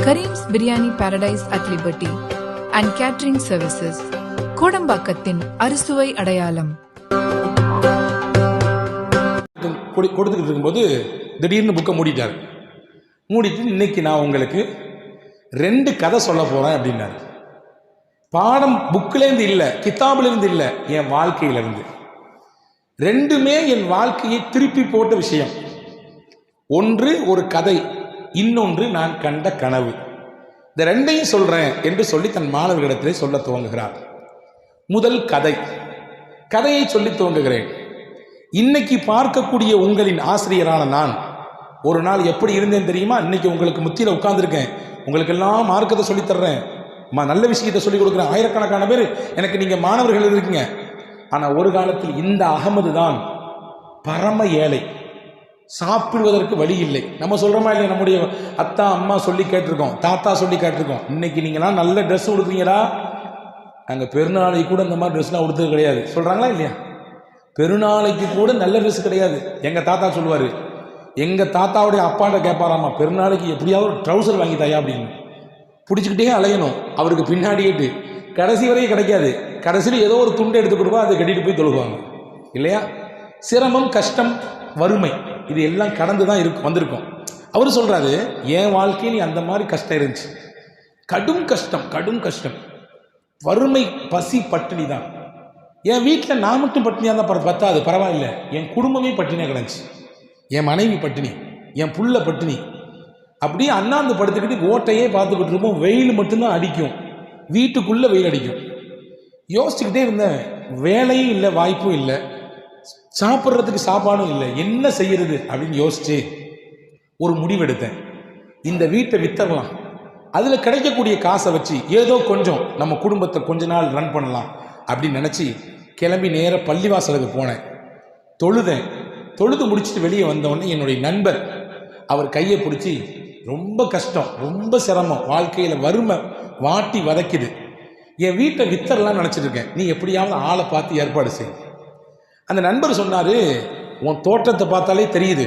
Kareem's Biryani Paradise at Liberty and Catering Services. கோடம்பாக்கத்தின் அறுசுவை அடையாளம். கொடுத்துக்கிட்டு இருக்கும்போது திடீர்னு புக்கை மூடிட்டார். மூடிட்டு இன்னைக்கு நான் உங்களுக்கு 2 கதை சொல்ல போகிறேன் அப்படின்னாரு. பாடம் புக்கிலேருந்து இல்லை, கித்தாபிலேருந்து இல்லை, என் வாழ்க்கையிலேருந்து. 2மே என் வாழ்க்கையை திருப்பி போட்ட விஷயம். ஒன்று ஒரு கதை, இன்னொன்று நான் கண்ட கனவு. இந்த 2ஐயும் சொல்கிறேன் என்று சொல்லி தன் மாணவர்களிடத்திலே சொல்ல துவங்குகிறார். முதல் கதையை சொல்லி துவங்குகிறேன். இன்னைக்கு பார்க்கக்கூடிய உங்களின் ஆசிரியரான நான் ஒரு நாள் எப்படி இருந்தேன் தெரியுமா? இன்னைக்கு உங்களுக்கு முத்தியில் உட்கார்ந்துருக்கேன், உங்களுக்கெல்லாம் மார்க்கத்தை சொல்லித்தர்றேன், நல்ல விஷயத்தை சொல்லிக் கொடுக்குறேன். ஆயிரக்கணக்கான பேர் எனக்கு நீங்கள் மாணவர்கள் இருக்கீங்க. ஆனால் ஒரு காலத்தில் இந்த அகமது தான் பரம ஏழை, சாப்பிடுவதற்கு வழி இல்லை. நம்ம சொல்கிறோமா இல்லையா? நம்முடைய அத்தா அம்மா சொல்லி கேட்டிருக்கோம், தாத்தா சொல்லி கேட்டிருக்கோம். இன்னைக்கு நீங்களாம் நல்ல ட்ரெஸ் கொடுக்குறீங்களா? நாங்கள் பெருநாளைக்கு கூட இந்த மாதிரி ட்ரெஸ்லாம் கொடுத்தது கிடையாது. சொல்கிறாங்களா இல்லையா? பெருநாளைக்கு கூட நல்ல ட்ரெஸ் கிடையாது. எங்கள் தாத்தா சொல்லுவார், எங்கள் தாத்தாவுடைய அப்பாட்ட கேட்பாராமா, பெருநாளைக்கு எப்படியாவது ஒரு ட்ரௌசர் வாங்கி தாயா அப்படின்னு. பிடிச்சிக்கிட்டே அலையணும் அவருக்கு பின்னாடியேட்டு. கடைசி வரையும் கிடைக்காது. கடைசியில் ஏதோ ஒரு துண்டை எடுத்து கொடுப்பா, அதை கட்டிட்டு போய் தொழுவாங்க இல்லையா? சிரமம், கஷ்டம், வறுமை, இது எல்லாம் கடந்து தான் வந்திருக்கோம். அவர் சொல்கிறாரு, என் வாழ்க்கையில் அந்த மாதிரி கஷ்டம் இருந்துச்சு. கடும் கஷ்டம், வறுமை, பசி, பட்டினி தான். என் வீட்டில் நான் மட்டும் பட்டினியாக தான் பத்தாது, பரவாயில்ல, என் குடும்பமே பட்டினியாக கிடந்துச்சு. என் மனைவி பட்டினி, என் புள்ள பட்டினி. அப்படியே அண்ணாந்து படுத்துக்கிட்டு ஓட்டையே பார்த்துக்கிட்டு இருப்போம். வெயில் மட்டும்தான் அடிக்கும், வீட்டுக்குள்ளே வெயில் அடிக்கும். யோசிச்சுக்கிட்டே இருந்தேன், வேலையும் இல்லை, வாய்ப்பும் இல்லை, சாப்பிட்றதுக்கு சாப்பாடும் இல்லை, என்ன செய்யறது அப்படின்னு யோசிச்சு ஒரு முடிவெடுத்தேன். இந்த வீட்டை வித்தரலாம், அதில் கிடைக்கக்கூடிய காசை வச்சு ஏதோ கொஞ்சம் நம்ம குடும்பத்தை கொஞ்ச நாள் ரன் பண்ணலாம் அப்படின்னு நினச்சி கிளம்பி நேர பள்ளிவாசலுக்கு போனேன். தொழுது முடிச்சுட்டு வெளியே வந்தவொடனே என்னுடைய நண்பர், அவர் கையை பிடிச்சி, ரொம்ப கஷ்டம், ரொம்ப சிரமம், வாழ்க்கையில் வறுமை வாட்டி வதைக்குது, என் வீட்டை வித்தரலாம் நினச்சிட்டு இருக்கேன், நீ எப்படியாவது ஆளை பார்த்து ஏற்பாடு செய். அந்த நண்பர் சொன்னார், உன் தோற்றத்தை பார்த்தாலே தெரியுது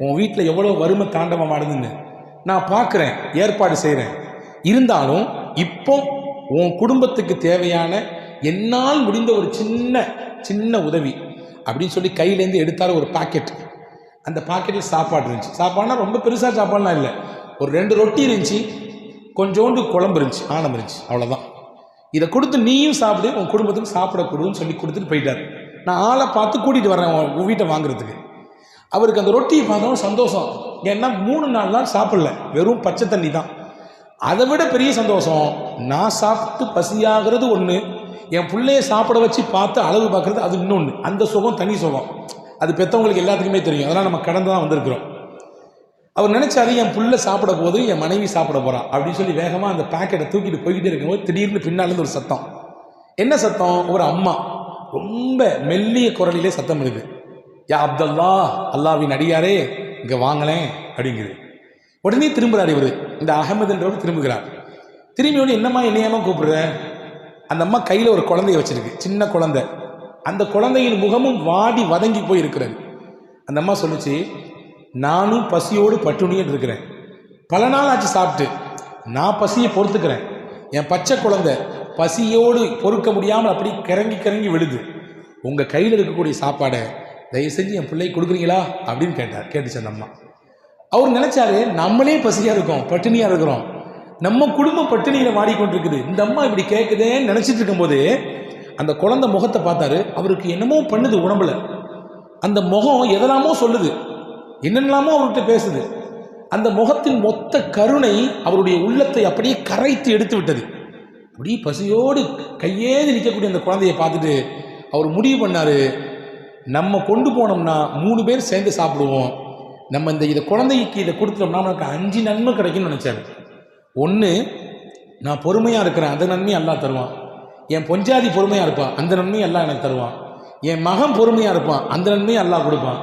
உன் வீட்டில் எவ்வளோ வறுமை தாண்டவம் ஆடுதுன்னு. நான் பார்க்குறேன், ஏற்பாடு செய்கிறேன். இருந்தாலும் இப்போ உன் குடும்பத்துக்கு தேவையான என்னால் முடிந்த ஒரு சின்ன உதவி அப்படின்னு சொல்லி கையிலேருந்து எடுத்தார் ஒரு பாக்கெட். அந்த பாக்கெட்டில் சாப்பாடு இருந்துச்சு. சாப்பாடுனா ரொம்ப பெருசாக சாப்பாடுலாம் இல்லை, ஒரு 2 ரொட்டி இருந்துச்சு, கொஞ்சோண்டு குழம்பு இருந்துச்சு, ஆனம் இருந்துச்சு, அவ்வளோதான். இதை கொடுத்து நீயும் சாப்பிடு, உன் குடும்பத்துக்கு சாப்பிடக்கூடாதுன்னு சொல்லி கொடுத்துட்டு போயிட்டார். நான் ஆளை பார்த்து கூட்டிகிட்டு வரேன் உன் வீட்டை வாங்குறதுக்கு. அவருக்கு அந்த ரொட்டியை பார்த்தோம் சந்தோஷம். ஏன்னா 3 நாள்லாம் சாப்பிடல, வெறும் பச்சை தண்ணி தான். அதை விட பெரிய சந்தோஷம், நான் சாப்பிட்டு பசியாகிறது ஒன்று, என் பிள்ளைய சாப்பிட வச்சு பார்த்து அளவு பார்க்குறது அது இன்னொன்று. அந்த சுகம் தனி சுகம், அது பெற்றவங்களுக்கு எல்லாத்துக்குமே தெரியும். அதெல்லாம் நம்ம கடந்து தான் வந்திருக்கிறோம். அவர் நினைச்சாரு, என் புள்ள சாப்பிட போது என் மனைவி சாப்பிட போகிறான் அப்படின்னு சொல்லி வேகமாக அந்த பேக்கெட்டை தூக்கிட்டு போய்கிட்டே இருக்கும்போது திடீர்னு பின்னாலேருந்து ஒரு சத்தம். என்ன சத்தம்? ஒரு அம்மா ரொம்ப மெல்லிய குரலிலே சத்தம் இருக்கு, யா அப்துல்லா, அல்லாவின் அடியாரே, இங்கே வாங்கலேன் அப்படிங்குது. உடனே திரும்புகிறார் இவர், இந்த அகமதுன்றவர் திரும்புகிறார். திரும்பியோடு, என்னம்மா என்னையாம கூப்பிடுற? அந்த அம்மா கையில் ஒரு குழந்தைய வச்சிருக்கு, சின்ன குழந்தை. அந்த குழந்தையின் முகமும் வாடி வதங்கி போய் இருக்கிறது. அந்த அம்மா சொல்லிச்சு, நானும் பசியோடு பட்டுனின்னு இருக்கிறேன், பல நாள் ஆச்சு சாப்பிட்டு, நான் பசியை பொறுத்துக்கிறேன், என் பச்சை குழந்தை பசியோடு பொறுக்க முடியாமல் அப்படி கிறங்கி விழுது, உங்கள் கையில் இருக்கக்கூடிய சாப்பாடை தயவு செஞ்சு என் பிள்ளைக்கு கொடுக்குறீங்களா அப்படின்னு கேட்டுச்சு அந்த அம்மா. அவர் நினைச்சாரு, நம்மளே பசியாக இருக்கோம், பட்டினியாக இருக்கிறோம், நம்ம குடும்பம் பட்டினியில் வாடிக்கொண்டிருக்குது, இந்த அம்மா இப்படி கேட்குதேன்னு நினச்சிட்டு இருக்கும்போது அந்த குழந்தை முகத்தை பார்த்தாரு. அவருக்கு என்னமோ பண்ணுது உடம்புல, அந்த முகம் எதெல்லாமோ சொல்லுது, என்னென்னலாமோ அவர்கிட்ட பேசுது. அந்த முகத்தின் மொத்த கருணை அவருடைய உள்ளத்தை அப்படியே கரைத்து எடுத்து விட்டது. அப்படியே பசியோடு கையேது நிற்கக்கூடிய அந்த குழந்தையை பார்த்துட்டு அவர் முடிவு பண்ணார், நம்ம கொண்டு போனோம்னா 3 பேர் சேர்ந்து சாப்பிடுவோம், நம்ம இதை குழந்தைக்கு இதை கொடுத்துட்டோம்னா நமக்கு 5 நன்மை கிடைக்கும்னு நினச்சாரு. 1, நான் பொறுமையாக இருக்கிறேன், அந்த நன்மையை அல்லாஹ் தருவான். என் பொஞ்சாதி பொறுமையாக இருப்பான், அந்த நன்மையை அல்லாஹ் எனக்கு தருவான். என் மகன் பொறுமையாக இருப்பான், அந்த நன்மையை அல்லாஹ் கொடுப்பான்.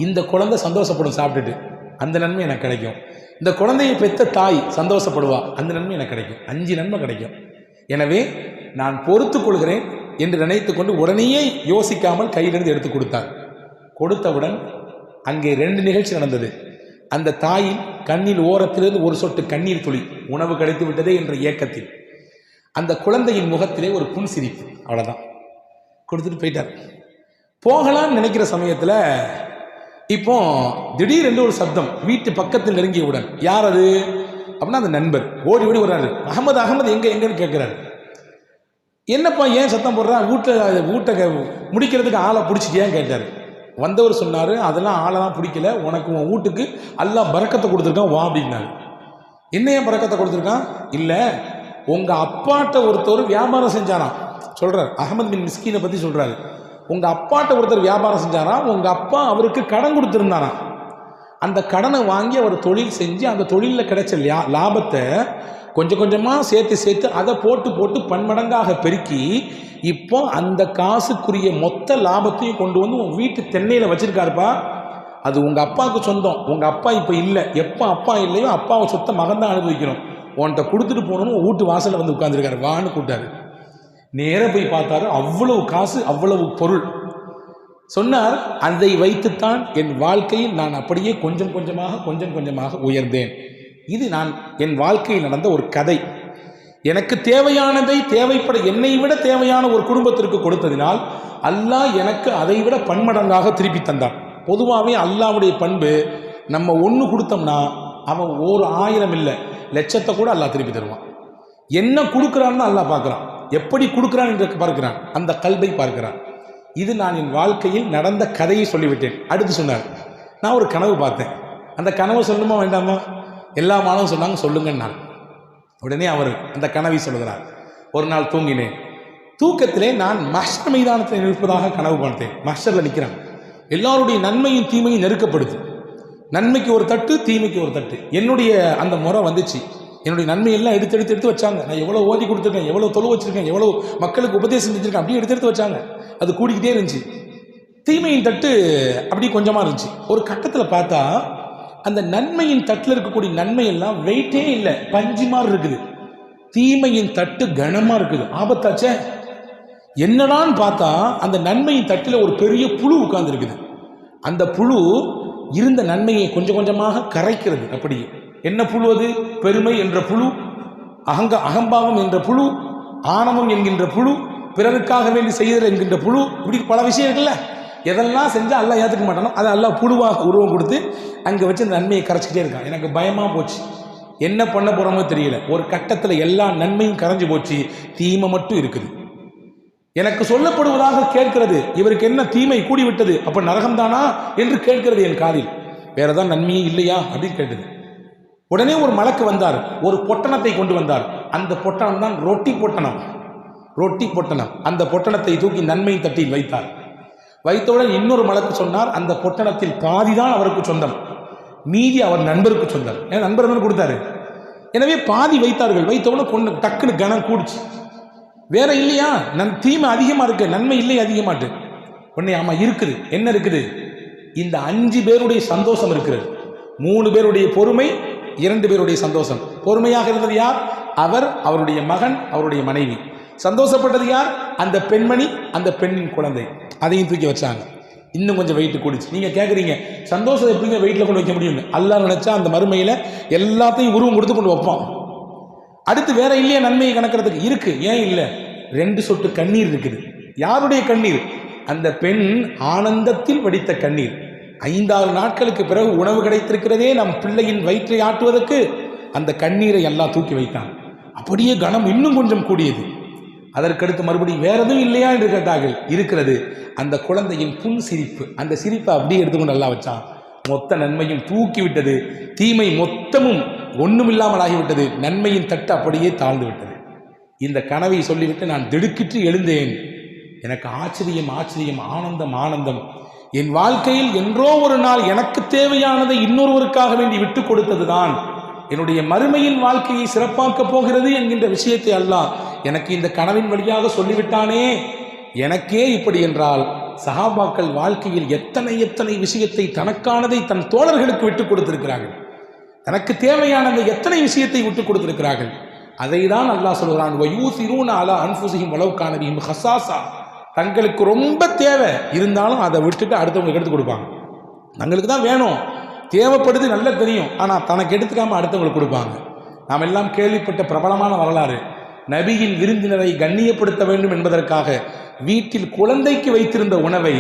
இந்த குழந்தை சந்தோஷப்படும் சாப்பிட்டுட்டு, அந்த நன்மை எனக்கு கிடைக்கும். இந்த குழந்தையை பெற்ற தாய் சந்தோஷப்படுவா, அந்த நன்மை எனக்கு கிடைக்கும். 5 நன்மை கிடைக்கும். எனவே நான் பொறுத்து கொள்கிறேன் என்று நினைத்து கொண்டு உடனேயே யோசிக்காமல் கையிலிருந்து எடுத்து கொடுத்தார். கொடுத்தவுடன் அங்கே 2 நிகழ்ச்சி நடந்தது. அந்த தாயின் கண்ணில் ஓரத்திலிருந்து ஒரு சொட்டு கண்ணீர் துளி, உணவு கிடைத்து விட்டதே என்ற ஏக்கத்தில். அந்த குழந்தையின் முகத்திலே ஒரு புன் சிரிப்பு, அவ்வளோதான். கொடுத்துட்டு போயிட்டார். போகலான்னு நினைக்கிற சமயத்தில் இப்போ திடீரென்று ஒரு சப்தம் வீட்டு பக்கத்தில் நெருங்கியவுடன், யார் அது அப்படின்னா அந்த நண்பர் ஓடி ஓடி வர்றாரு. அகமது அகமது எங்கன்னு கேட்குறாரு. என்னப்பா ஏன் சத்தம் போடுறா, வீட்டை முடிக்கிறதுக்கு ஆளை பிடிச்சிட்டியான்னு கேட்டார். வந்தவர் சொன்னார், அதெல்லாம் ஆளெல்லாம் பிடிக்கல, உனக்கு உன் வீட்டுக்கு அல்லாஹ் பரக்கத்தை கொடுத்துருக்கான் வா அப்படின்னாரு. என்ன ஏன் பரக்கத்தை கொடுத்துருக்கான்? இல்லை, உங்கள் அப்பாட்ட ஒருத்தர் வியாபாரம் செஞ்சாராம். சொல்கிறார், அகமது பின் மிஸ்கீனை பற்றி சொல்கிறாரு. உங்கள் அப்பாட்ட ஒருத்தர் வியாபாரம் செஞ்சாராம், உங்கள் அப்பா அவருக்கு கடன் கொடுத்துருந்தாராம். அந்த கடனை வாங்கி அவர் தொழில் செஞ்சு அந்த தொழிலில் கிடைச்ச லாபத்தை கொஞ்சம் கொஞ்சமாக சேர்த்து அதை போட்டு பன்மடங்காக பெருக்கி இப்போ அந்த காசுக்குரிய மொத்த லாபத்தையும் கொண்டு வந்து உன் வீட்டு தென்னையில் வச்சிருக்காருப்பா. அது உங்கள் அப்பாவுக்கு சொந்தம். உங்கள் அப்பா இப்போ இல்லை. எப்போ அப்பா இல்லையோ அப்பாவை சொத்தை மகன் தான் அனுபவிக்கணும். உன்கிட்ட கொடுத்துட்டு போகணும்னு வீட்டு வாசலில் வந்து உட்காந்துருக்காரு. வான்னு கூட்டாரு. நேராக போய் பார்த்தாரு, அவ்வளவு காசு, அவ்வளவு பொருள். சொன்னார், அதை வைத்துத்தான் என் வாழ்க்கையில் நான் அப்படியே கொஞ்சம் கொஞ்சமாக உயர்ந்தேன். இது நான் என் வாழ்க்கையில் நடந்த ஒரு கதை. எனக்கு தேவையானதை தேவைப்பட என்னை விட தேவையான ஒரு குடும்பத்திற்கு கொடுத்ததினால் அல்லாஹ் எனக்கு அதை விட பன்மடங்காக திருப்பி தந்தான். பொதுவாகவே அல்லாஹ்வுடைய பண்பு, நம்ம ஒன்று கொடுத்தோம்னா அவன் 1000 இல்லை, லட்சத்தை கூட அல்லாஹ் திருப்பி தருவான். என்ன கொடுக்குறான்னு அல்லாஹ் பார்க்குறான், எப்படி கொடுக்குறான் என்று பார்க்கிறான், அந்த கல்வை பார்க்கிறான். இது நான் என் வாழ்க்கையில் நடந்த கதையை சொல்லிவிட்டேன். அடுத்து சொன்னார், நான் ஒரு கனவு பார்த்தேன். அந்த கனவை சொல்லணுமா வேண்டாமா? எல்லா மாணவரும் சொன்னாங்க சொல்லுங்கன்னார். உடனே அவர் அந்த கனவை சொல்லுகிறார். ஒரு நாள் தூங்கினேன். தூக்கத்திலே நான் மஹ்ஷர் மைதானத்தில் நிற்பதாக கனவு பார்த்தேன். மஹ்ஷரில் நிற்கிறேன். எல்லாருடைய நன்மையும் தீமையும் நெருக்கப்படுது. நன்மைக்கு ஒரு தட்டு, தீமைக்கு ஒரு தட்டு. என்னுடைய அந்த முறை வந்துச்சு. என்னுடைய நன்மையெல்லாம் எடுத்து வச்சாங்க. நான் எவ்வளோ ஓதி கொடுத்துருக்கேன், எவ்வளோ தொழு வச்சிருக்கேன், எவ்வளோ மக்களுக்கு உபதேசம் செஞ்சுருக்கேன், அப்படியே எடுத்து வச்சாங்க. அது கூடிக்கிட்டே இருந்துச்சு. தீமையின் தட்டு அப்படி கொஞ்சமாக இருந்துச்சு. ஒரு கட்டத்தில் பார்த்தா அந்த நன்மையின் தட்டில் இருக்கக்கூடிய நன்மையெல்லாம் வெயிட்டே இல்லை, பஞ்சு மாதிரி இருக்குது. தீமையின் தட்டு கனமாக இருக்குது. ஆபத்தாச்சே. என்னடான்னு பார்த்தா அந்த நன்மையின் தட்டில் ஒரு பெரிய புழு உட்கார்ந்து இருக்குது. அந்த புழு இருந்த நன்மையை கொஞ்சம் கொஞ்சமாக கரைக்கிறது. அப்படி என்ன புழு அது? பெருமை என்ற புழு, அகம்பாவம் என்ற புழு, ஆணவம் என்கின்ற புழு, பிறருக்காக வேண்டி செய்தல் என்கின்ற புழு, இப்படி பல விஷயம் இருக்குல்ல. எதெல்லாம் செஞ்சால் அல்லாஹ் ஏற்றுக்க மாட்டானோ அதை அல்லாஹ் புழுவாக உருவம் கொடுத்து அங்கே வச்சு அந்த நன்மையை கரைச்சிக்கிட்டே இருக்கான். எனக்கு பயமாக போச்சு, என்ன பண்ண போகிறோமோ தெரியல. ஒரு கட்டத்தில் எல்லா நன்மையும் கரைஞ்சி போச்சு, தீமை மட்டும் இருக்குது. எனக்கு சொல்லப்படுவதாக கேட்கிறது, இவருக்கு என்ன தீமை கூடிவிட்டது, அப்போ நரகம்தானா என்று கேட்கிறது என் காதில். வேற ஏதாவது நன்மையே இல்லையா அப்படின்னு கேட்டது. உடனே ஒரு மலக்கு வந்தார், ஒரு பொட்டணத்தை கொண்டு வந்தார். அந்த பொட்டணம் தான் ரொட்டி பொட்டணம். அந்த பொட்டணத்தை தூக்கி நன்மை தட்டில் வைத்தார். வைத்தவுடன் இன்னொரு மலக்கு சொன்னார், அந்த பொட்டணத்தில் பாதிதான் அவருக்கு சொந்தம், மீதி அவர் நண்பருக்கு சொந்தம். ஏன்னா நண்பர் தான் கொடுத்தாரு. எனவே பாதி வைத்தார்கள். வைத்தவுடன் கொண்டு டக்குன்னு கனம் கூடிச்சு. வேற இல்லையா, தீமை அதிகமாக இருக்கு, நன்மை இல்லை அதிகமாட்டு. உடனே ஆமா இருக்குது. என்ன இருக்குது? இந்த 5 பேருடைய சந்தோஷம் இருக்கிறது. 3 பேருடைய பொறுமை, 2 பேருடைய சந்தோஷம். பொறுமையாக இருந்தது யார்? அவர், அவருடைய மகன், அவருடைய மனைவி. சந்தோஷப்பட்டது யார்? அந்த பெண்மணி, அந்த பெண்ணின் குழந்தை. அதையும் தூக்கி வச்சாங்க. இன்னும் கொஞ்சம் வெயிட் கூடிச்சு. நீங்கள் கேட்குறீங்க, சந்தோஷம் எப்படிங்க வெயிட்டில் கொண்டு வைக்க முடியும்னு? அல்லாஹ் நினைச்சா அந்த மறுமையில் எல்லாத்தையும் உருவம் கொடுத்து கொண்டு வைப்பான். அடுத்து வேற இல்லையா நன்மையை கணக்கிறதுக்கு? இருக்கு. ஏன் இல்லை? 2 சொட்டு கண்ணீர் இருக்குது. யாருடைய கண்ணீர்? அந்த பெண் ஆனந்தத்தில் வடித்த கண்ணீர். 5-6 நாட்களுக்கு பிறகு உணவு கிடைத்திருக்கிறதே நம் பிள்ளையின் வயிற்றை ஆட்டுவதற்கு. அந்த கண்ணீரை எல்லாம் தூக்கி வைத்தான். அப்படியே கனம் இன்னும் கொஞ்சம் கூடியது. அதற்கடுத்து மறுபடியும் வேற எதுவும் இல்லையா என்று கேட்டார்கள். இருக்கிறது. அந்த குழந்தையின் புன் சிரிப்பு. அந்த சிரிப்பை அப்படியே எடுத்துக்கொண்டு எல்லாம் வச்சான். மொத்த நன்மையும் தூக்கி விட்டது, தீமை மொத்தமும் ஒன்றுமில்லாமல் ஆகிவிட்டது. நன்மையின் தட்டு அப்படியே தாழ்ந்து விட்டது. இந்த கனவை சொல்லிவிட்டு நான் திடுக்கிட்டு எழுந்தேன். எனக்கு ஆச்சரியம், ஆனந்தம். என் வாழ்க்கையில் என்றோ ஒரு நாள் எனக்கு தேவையானதை இன்னொருவருக்காக வேண்டி விட்டு கொடுத்ததுதான் என்னுடைய மறுமையின் வாழ்க்கையை சிறப்பாக்கப் போகிறது என்கின்ற விஷயத்தை அல்லாஹ் எனக்கு இந்த கனவின் வழியாக சொல்லிவிட்டானே. எனக்கே இப்படி என்றால் சஹாபாக்கள் வாழ்க்கையில் எத்தனை விஷயத்தை, தனக்கானதை தன் தோழர்களுக்கு விட்டுக் கொடுத்திருக்கிறார்கள். தனக்கு தேவையானதை எத்தனை விஷயத்தை விட்டுக் கொடுத்திருக்கிறார்கள். அதை தான் அல்லாஹ் சொல்கிறான், வயூசிரூன அலா அன்ஃபுஸிஹிம் வலவ் கான பிஹிம் ஹஸாஸா. தங்களுக்கு ரொம்ப தேவை இருந்தாலும் அதை விட்டுட்டு அடுத்தவங்களுக்கு எடுத்து கொடுப்பாங்க. தங்களுக்கு தான் வேணும், தேவைப்படுது நல்லா தெரியும், ஆனால் தனக்கு எடுத்துக்காம அடுத்தவங்களுக்கு கொடுப்பாங்க. நாம் எல்லாம் கேள்விப்பட்ட பிரபலமான வரலாறு, நபியின் விருந்தினரை கண்ணியப்படுத்த வேண்டும் என்பதற்காக வீட்டில் குழந்தைக்கு வைத்திருந்த உணவை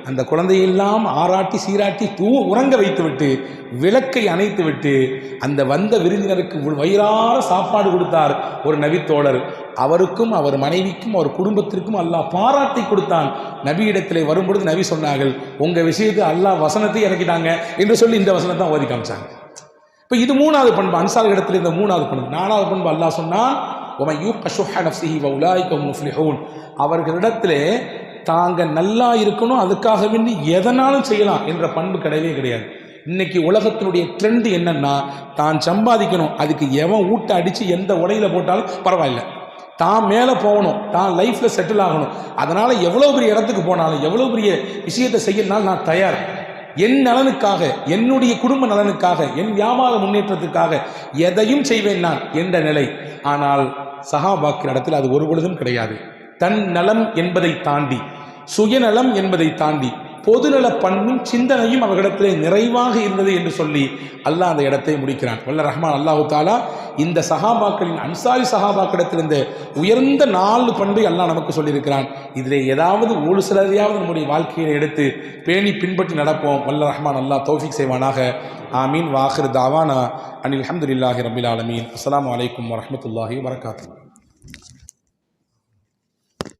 அந்த குழந்தையெல்லாம் ஆராட்டி சீராட்டி உறங்க வைத்துவிட்டு விளக்கை அணைத்து விட்டு அந்த வந்த விருந்தினருக்கு வயிறார சாப்பாடு கொடுத்தார் ஒரு நபித்தோழர். அவருக்கும் அவர் மனைவிக்கும் அவர் குடும்பத்திற்கும் அல்லாஹ் பாராட்டி கொடுத்தான். நபியிடத்திலே வரும்பொழுது நபி சொன்னார்கள், உங்க விஷயத்தை அல்லாஹ் வசனத்தை இறக்கிட்டாங்க என்று சொல்லி இந்த வசனத்தை ஓதி காமிச்சாங்க. இப்போ இது மூணாவது பண்பு, அன்சார் இடத்துல இந்த மூணாவது பண்பு. நாலாவது பண்பு அல்லாஹ் சொன்னான், அவர்களிடத்திலே தாங்க நல்லா இருக்கணும், அதுக்காக வேண்டி எதனாலும் செய்யலாம் என்ற பண்பு கிடையவே கிடையாது. இன்னைக்கு உலகத்தினுடைய ட்ரெண்ட் என்னன்னா, தான் சம்பாதிக்கணும், அதுக்கு எவன் ஊட்ட அடித்து எந்த உடையில போட்டாலும் பரவாயில்ல, தான் மேலே போகணும், தான் லைஃப்பில் செட்டில் ஆகணும், அதனால் எவ்வளோ பெரிய இடத்துக்கு போனாலும் எவ்வளோ பெரிய விஷயத்தை செய்யணும்னாலும் நான் தயார், என் நலனுக்காக, என்னுடைய குடும்ப நலனுக்காக, என் வியாபார முன்னேற்றத்துக்காக எதையும் செய்வேன் நான் என்ற நிலை. ஆனால் சஹாபாக்கின் இடத்தில் அது ஒரு பொழுதும் கிடையாது. தன் நலம் என்பதை தாண்டி, சுயநலம் என்பதை தாண்டி பொதுநல பண்பும் சிந்தனையும் அவர்களிடத்திலே நிறைவாக இருந்தது என்று சொல்லி அல்லாஹ் அந்த இடத்தை முடிக்கிறான். வல்ல ரஹ்மான் அல்லாஹு தாலா இந்த சஹாபாக்களின், அன்சாரி சஹாபாக்களிடத்தில் இந்த உயர்ந்த 4 பண்பை அல்லாஹ் நமக்கு சொல்லியிருக்கிறான். இதிலே ஏதாவது ஒரு சிலரையாவது நம்முடைய வாழ்க்கையை எடுத்து பேணி பின்பற்றி நடப்போம். வல்ல ரஹ்மான் அல்லாஹ் தௌஃபீக் செய்வானாக. ஆமீன். வாஹிர் தாவானா அனில் அல்ஹம்துலில்லாஹி ரப்பில் ஆலமீன். அஸ்ஸலாமு அலைக்கும் வரஹ்மத்துல்லாஹி வபரகாத்துஹு.